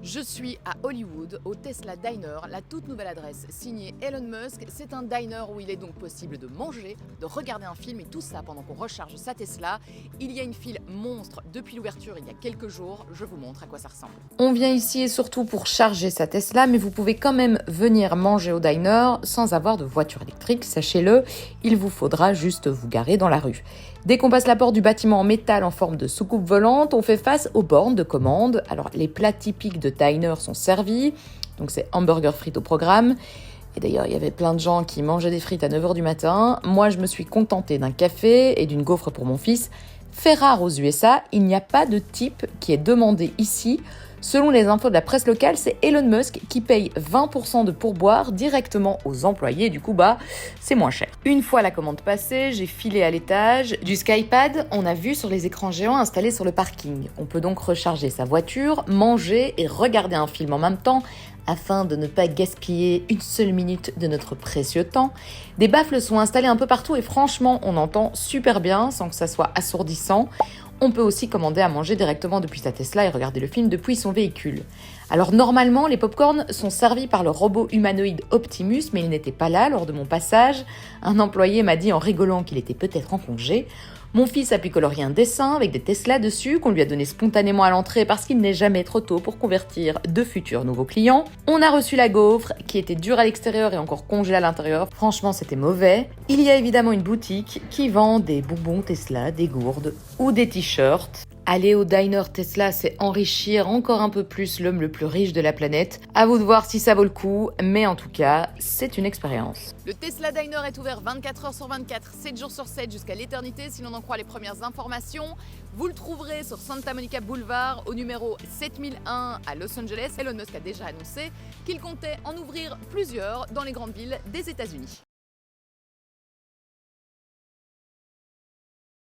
Je suis à Hollywood, au Tesla Diner, la toute nouvelle adresse signée Elon Musk. C'est un diner où il est donc possible de manger, de regarder un film et tout ça pendant qu'on recharge sa Tesla. Il y a une file monstre depuis l'ouverture il y a quelques jours. Je vous montre à quoi ça ressemble. On vient ici et surtout pour charger sa Tesla, mais vous pouvez quand même venir manger au diner sans avoir de voiture électrique, sachez-le, il vous faudra juste vous garer dans la rue. Dès qu'on passe la porte du bâtiment en métal en forme de soucoupe volante, on fait face aux bornes de commande. Alors les plats typiques de diner sont servis, donc c'est hamburger frites au programme. Et d'ailleurs, il y avait plein de gens qui mangeaient des frites à 9h du matin. Moi, je me suis contentée d'un café et d'une gaufre pour mon fils. Fait rare aux USA, il n'y a pas de type qui est demandé ici. Selon les infos de la presse locale, c'est Elon Musk qui paye 20% de pourboire directement aux employés. Du coup, c'est moins cher. Une fois la commande passée, j'ai filé à l'étage. Du Skypad, on a vu sur les écrans géants installés sur le parking. On peut donc recharger sa voiture, manger et regarder un film en même temps afin de ne pas gaspiller une seule minute de notre précieux temps. Des baffles sont installés un peu partout et franchement, on entend super bien sans que ça soit assourdissant. On peut aussi commander à manger directement depuis sa Tesla et regarder le film depuis son véhicule. Alors normalement, les pop-corns sont servis par le robot humanoïde Optimus, mais il n'était pas là lors de mon passage. Un employé m'a dit en rigolant qu'il était peut-être en congé. Mon fils a pu colorier un dessin avec des Tesla dessus qu'on lui a donné spontanément à l'entrée parce qu'il n'est jamais trop tôt pour convertir de futurs nouveaux clients. On a reçu la gaufre qui était dure à l'extérieur et encore congelée à l'intérieur. Franchement, c'était mauvais. Il y a évidemment une boutique qui vend des bonbons Tesla, des gourdes ou des t-shirts. Aller au diner Tesla, c'est enrichir encore un peu plus l'homme le plus riche de la planète. À vous de voir si ça vaut le coup, mais en tout cas, c'est une expérience. Le Tesla Diner est ouvert 24h sur 24, 7 jours sur 7 jusqu'à l'éternité si l'on en croit les premières informations. Vous le trouverez sur Santa Monica Boulevard au numéro 7001 à Los Angeles. Elon Musk a déjà annoncé qu'il comptait en ouvrir plusieurs dans les grandes villes des États-Unis.